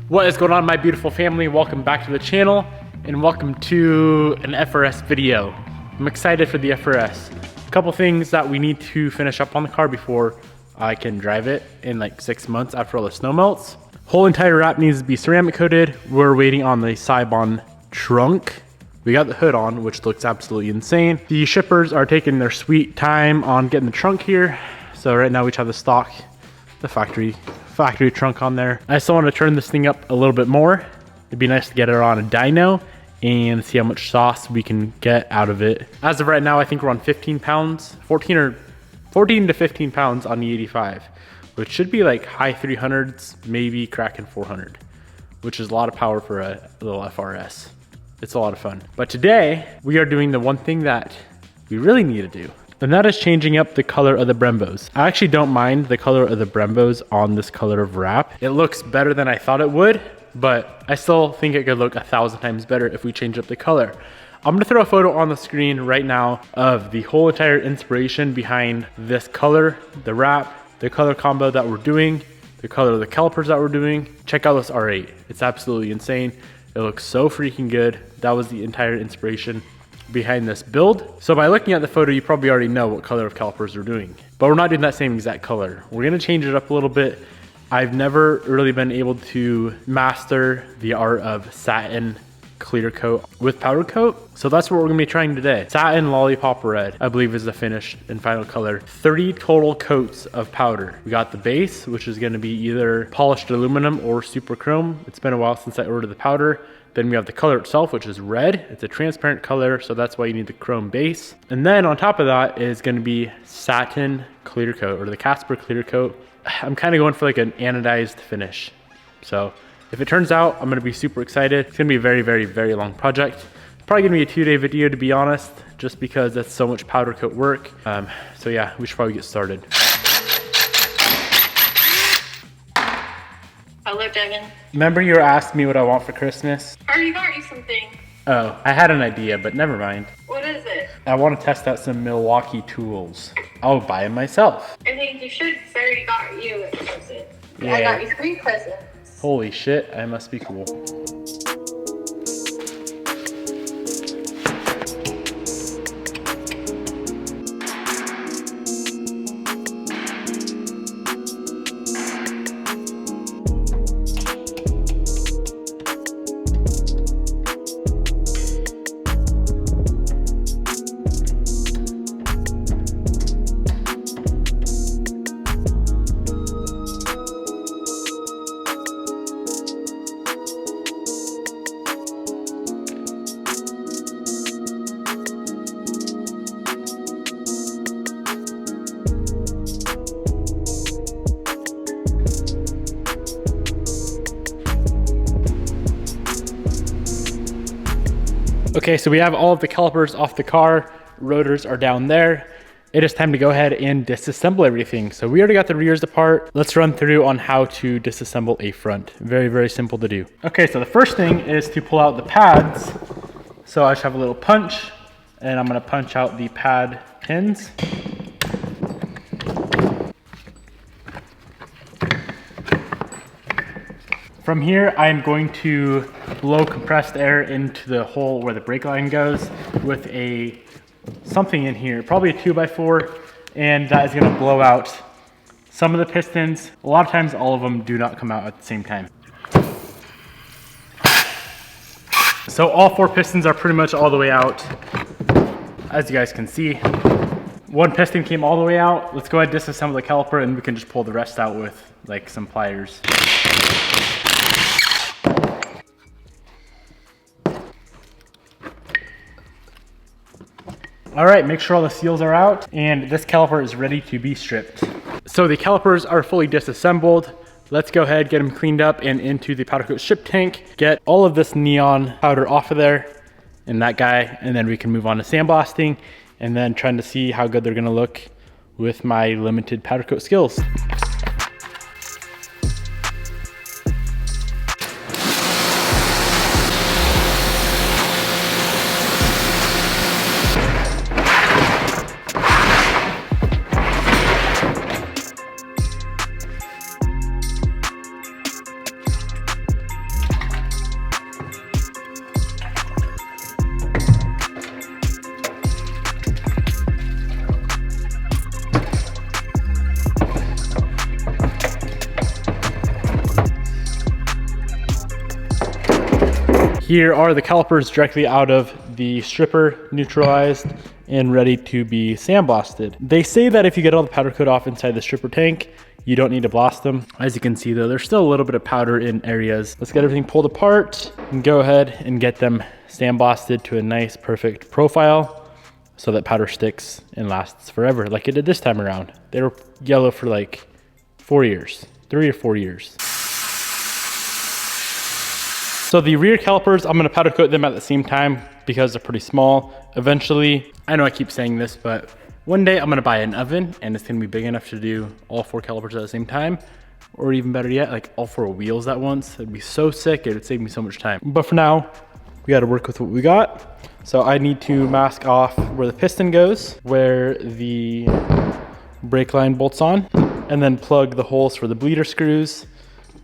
What is going on, my beautiful family? Welcome back to the channel and welcome to an FRS video. I'm excited for the FRS. A couple things that we need to finish up on the car before I can drive it in like 6 months after all the snow melts. Whole entire wrap needs to be ceramic coated. We're waiting on the Sibon trunk. We got the hood on, which looks absolutely insane. The shippers are taking their sweet time on getting the trunk here. So right now we just have the stock, the factory trunk on there. I still want to turn this thing up a little bit more. It'd be nice to get it on a dyno and see how much sauce we can get out of it. As of right now, I think we're on 15 pounds, 14 to 15 pounds on the 85, which should be like high 300s, maybe cracking 400, which is a lot of power for a little FRS. It's a lot of fun. But today we are doing the one thing that we really need to do, and that is changing up the color of the Brembos. I actually don't mind the color of the Brembos on this color of wrap. It looks better than I thought it would, but I still think it could look 1,000 times better if we change up the color. I'm gonna throw a photo on the screen right now of the whole entire inspiration behind this color, the wrap, the color combo that we're doing, the color of the calipers that we're doing. Check out this R8. It's absolutely insane. It looks so freaking good. That was the entire inspiration behind this build. So by looking at the photo, you probably already know what color of calipers we're doing, but we're not doing that same exact color. We're gonna change it up a little bit. I've never really been able to master the art of satin clear coat with powder coat. So that's what we're gonna be trying today. Satin lollipop red, I believe, is the finished and final color. 30 total coats of powder. We got the base, which is gonna be either polished aluminum or super chrome. It's been a while since I ordered the powder. Then we have the color itself, which is red. It's a transparent color, so that's why you need the chrome base. And then on top of that is gonna be satin clear coat, or the Casper clear coat. I'm kind of going for like an anodized finish. So if it turns out, I'm gonna be super excited. It's gonna be a very, very, very long project. It's probably gonna be a 2-day video, to be honest, just because that's so much powder coat work. So yeah, we should probably get started. Hello, Devin. Remember you were asking me what I want for Christmas? I already got you something. Oh, I had an idea, but never mind. What is it? I want to test out some Milwaukee tools. I'll buy them myself. I think you should, because I already got you a present. Yeah. I got you 3 presents. Holy shit, I must be cool. Okay, so we have all of the calipers off the car. Rotors are down there. It is time to go ahead and disassemble everything. So we already got the rears apart. Let's run through on how to disassemble a front. Very, very simple to do. Okay, so the first thing is to pull out the pads. So I just have a little punch, and I'm gonna punch out the pad pins. From here, I'm going to blow compressed air into the hole where the brake line goes with something in here, probably a 2x4, and that is gonna blow out some of the pistons. A lot of times, all of them do not come out at the same time. So all 4 pistons are pretty much all the way out. As you guys can see, 1 piston came all the way out. Let's go ahead and disassemble the caliper, and we can just pull the rest out with like some pliers. All right, make sure all the seals are out, and this caliper is ready to be stripped. So the calipers are fully disassembled. Let's go ahead, get them cleaned up and into the powder coat ship tank, get all of this neon powder off of there and that guy, and then we can move on to sandblasting and then trying to see how good they're gonna look with my limited powder coat skills. Here are the calipers directly out of the stripper, neutralized and ready to be sandblasted. They say that if you get all the powder coat off inside the stripper tank, you don't need to blast them. As you can see though, there's still a little bit of powder in areas. Let's get everything pulled apart and go ahead and get them sandblasted to a nice, perfect profile so that powder sticks and lasts forever like it did this time around. They were yellow for like 4 years, 3 or 4 years. So the rear calipers, I'm gonna powder coat them at the same time because they're pretty small. Eventually, I know I keep saying this, but one day I'm gonna buy an oven and it's gonna be big enough to do all 4 calipers at the same time, or even better yet, like all 4 wheels at once. It'd be so sick, it would save me so much time. But for now, we gotta work with what we got. So I need to mask off where the piston goes, where the brake line bolts on, and then plug the holes for the bleeder screws.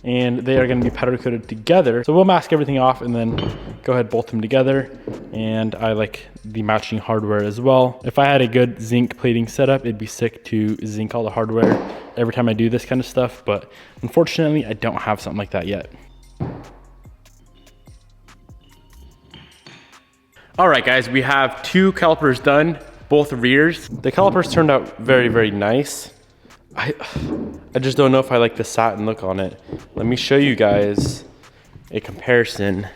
And they are going to be powder coated together. So we'll mask everything off and then go ahead, bolt them together. And I like the matching hardware as well. If I had a good zinc plating setup, it'd be sick to zinc all the hardware every time I do this kind of stuff. But unfortunately, I don't have something like that yet. All right, guys, we have 2 calipers done, both rears. The calipers turned out very, very nice. I just don't know if I like the satin look on it. Let me show you guys a comparison.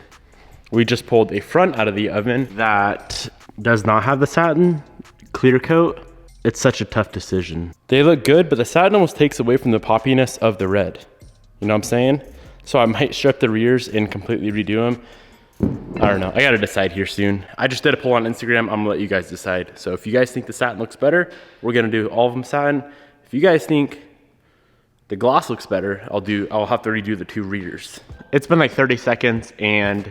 We just pulled a front out of the oven that does not have the satin clear coat. It's such a tough decision. They look good, but the satin almost takes away from the poppiness of the red. You know what I'm saying? So I might strip the rears and completely redo them. I don't know, I gotta decide here soon. I just did a poll on Instagram, I'm gonna let you guys decide. So if you guys think the satin looks better, we're gonna do all of them satin. If you guys think the gloss looks better, I'll have to redo the 2 rears. It's been like 30 seconds and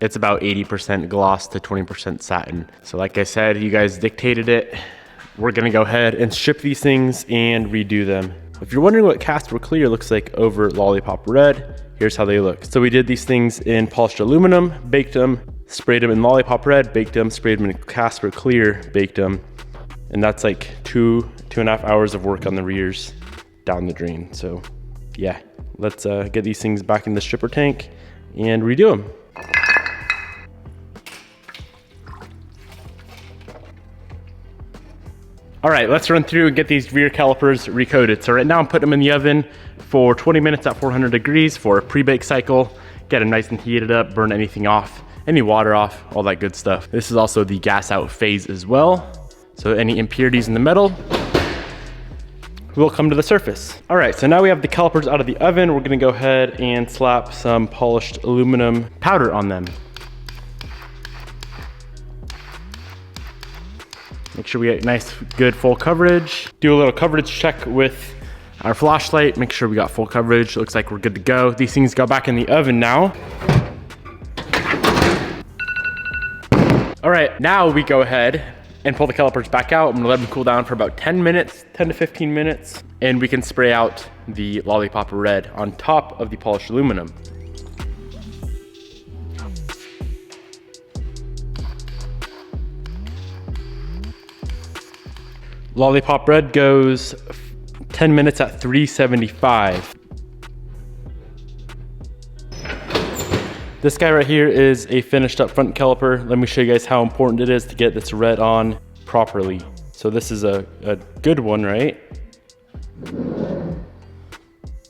it's about 80% gloss to 20% satin. So like I said, you guys dictated it. We're gonna go ahead and strip these things and redo them. If you're wondering what Casper Clear looks like over Lollipop Red, here's how they look. So we did these things in polished aluminum, baked them, sprayed them in Lollipop Red, baked them, sprayed them in Casper Clear, baked them. And that's like 2.5 hours of work on the rears down the drain. So yeah, let's get these things back in the stripper tank and redo them. All right, let's run through and get these rear calipers recoated. So right now I'm putting them in the oven for 20 minutes at 400 degrees for a pre-bake cycle. Get them nice and heated up, burn anything off, any water off, all that good stuff. This is also the gas out phase as well. So any impurities in the metal will come to the surface. All right, so now we have the calipers out of the oven. We're gonna go ahead and slap some polished aluminum powder on them. Make sure we get nice, good full coverage. Do a little coverage check with our flashlight. Make sure we got full coverage. Looks like we're good to go. These things go back in the oven now. All right, now we go ahead and pull the calipers back out. I'm gonna let them cool down for about 10 minutes, 10 to 15 minutes, and we can spray out the Lollipop Red on top of the polished aluminum. Lollipop Red goes 10 minutes at 375. This guy right here is a finished up front caliper. Let me show you guys how important it is to get this red on properly. So this is a good one, right?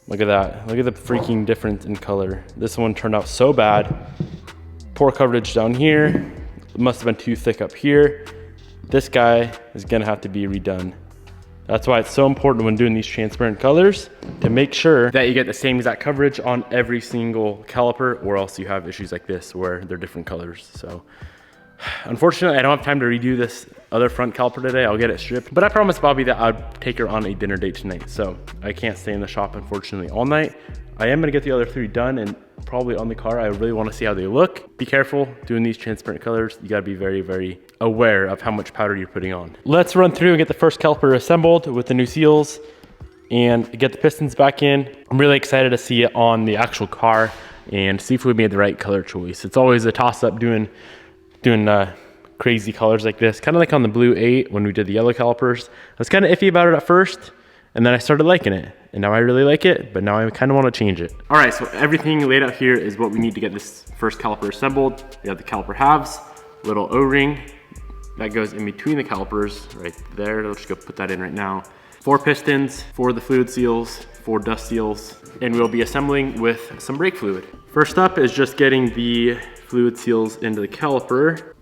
Look at that. Look at the freaking difference in color. This one turned out so bad. Poor coverage down here. It must have been too thick up here. This guy is gonna have to be redone. That's why it's so important when doing these transparent colors to make sure that you get the same exact coverage on every single caliper, or else you have issues like this where they're different colors. So unfortunately, I don't have time to redo this other front caliper today. I'll get it stripped, but I promised Bobby that I'd take her on a dinner date tonight. So I can't stay in the shop, unfortunately, all night. I am gonna get the other 3 done and probably on the car. I really wanna see how they look. Be careful doing these transparent colors. You gotta be very, very aware of how much powder you're putting on. Let's run through and get the first caliper assembled with the new seals and get the pistons back in. I'm really excited to see it on the actual car and see if we made the right color choice. It's always a toss up doing crazy colors like this, kind of like on the Blue 8 when we did the yellow calipers. I was kind of iffy about it at first, And then I started liking it. And now I really like it, but now I kind of want to change it. All right, so everything laid out here is what we need to get this first caliper assembled. We have the caliper halves, little O-ring that goes in between the calipers right there. Let's just go put that in right now. 4 pistons, 4 of the fluid seals, 4 dust seals, and we'll be assembling with some brake fluid. First up is just getting the fluid seals into the caliper.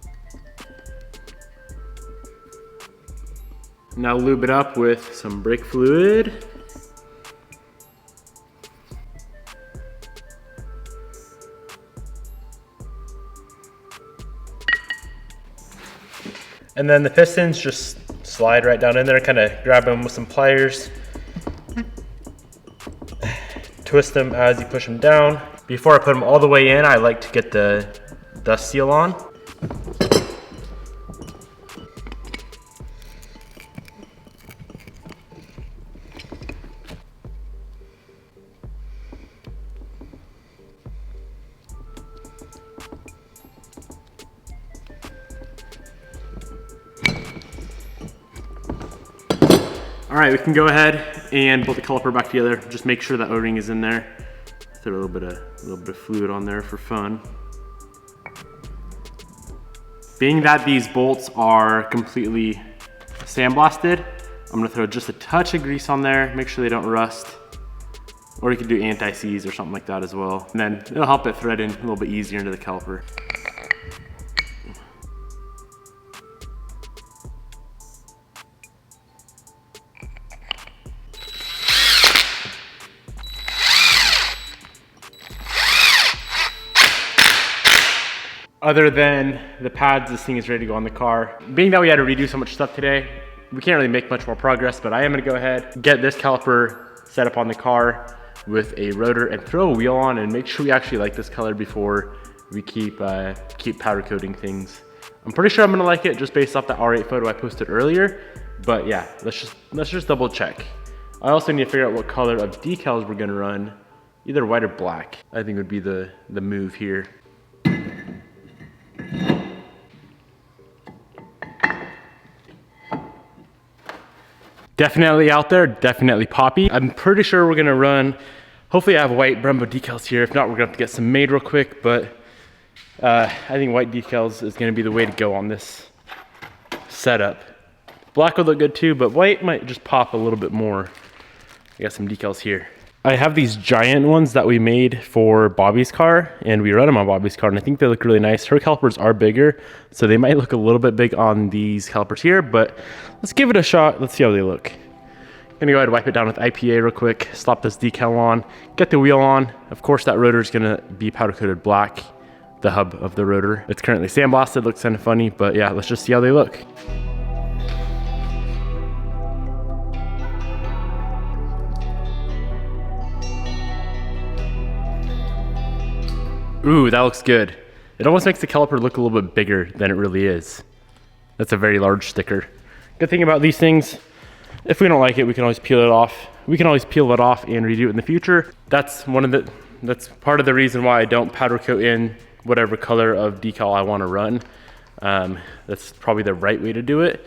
Now lube it up with some brake fluid. And then the pistons just slide right down in there, kind of grab them with some pliers. Twist them as you push them down. Before I put them all the way in, I like to get the dust seal on. All right, we can go ahead and bolt the caliper back together. Just make sure that O-ring is in there. Throw a little bit of fluid on there for fun. Being that these bolts are completely sandblasted, I'm gonna throw just a touch of grease on there, make sure they don't rust. Or you could do anti-seize or something like that as well. And then it'll help it thread in a little bit easier into the caliper. Other than the pads, this thing is ready to go on the car. Being that we had to redo so much stuff today, we can't really make much more progress, but I am gonna go ahead, get this caliper set up on the car with a rotor and throw a wheel on and make sure we actually like this color before we keep powder coating things. I'm pretty sure I'm gonna like it just based off the R8 photo I posted earlier, but yeah, let's just double check. I also need to figure out what color of decals we're gonna run, either white or black. I think would be the move here. Definitely out there, definitely poppy. I'm pretty sure we're gonna run, hopefully I have white Brembo decals here. If not, we're gonna have to get some made real quick, but I think white decals is gonna be the way to go on this setup. Black would look good too, but white might just pop a little bit more. I got some decals here. I have these giant ones that we made for Bobby's car, and we run them on Bobby's car, and I think they look really nice. Her calipers are bigger, so they might look a little bit big on these calipers here, but let's give it a shot. Let's see how they look. Gonna go ahead and wipe it down with IPA real quick, slap this decal on, get the wheel on. Of course, that rotor is gonna be powder coated black, the hub of the rotor. It's currently sandblasted, looks kind of funny, but yeah, let's just see how they look. Ooh, that looks good. It almost makes the caliper look a little bit bigger than it really is. That's a very large sticker. Good thing about these things, if we don't like it, we can always peel it off. We can always peel it off and redo it in the future. That's part of the reason why I don't powder coat in whatever color of decal I want to run. That's probably the right way to do it.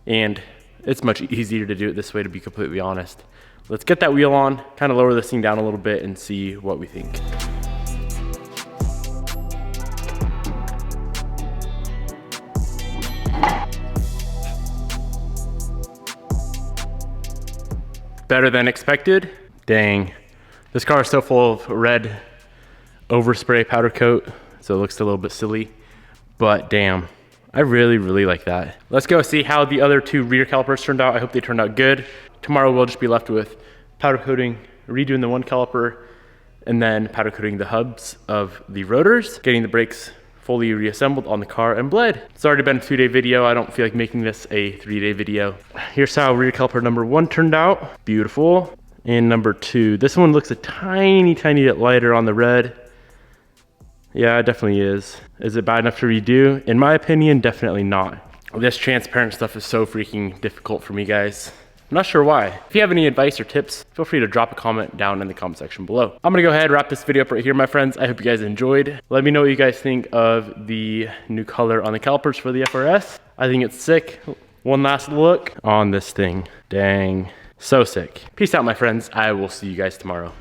And it's much easier to do it this way, to be completely honest. Let's get that wheel on, kind of lower this thing down a little bit and see what we think. Better than expected. Dang. This car is so full of red overspray powder coat, so it looks a little bit silly, but damn, I really, really like that. Let's go see how the other 2 rear calipers turned out. I hope they turned out good. Tomorrow we'll just be left with powder coating, redoing the one caliper, and then powder coating the hubs of the rotors, getting the brakes fully reassembled on the car and bled. It's already been a 2-day video. I don't feel like making this a 3-day video. Here's how rear caliper number 1 turned out. Beautiful. And number 2, this one looks a tiny bit lighter on the red. Yeah, it definitely is. Is it bad enough to redo? In my opinion, definitely not. This transparent stuff is so freaking difficult for me, guys. I'm not sure why. If you have any advice or tips, feel free to drop a comment down in the comment section below. I'm gonna go ahead and wrap this video up right here, my friends. I hope you guys enjoyed. Let me know what you guys think of the new color on the calipers for the FRS. I think it's sick. One last look on this thing. Dang. So sick. Peace out, my friends. I will see you guys tomorrow.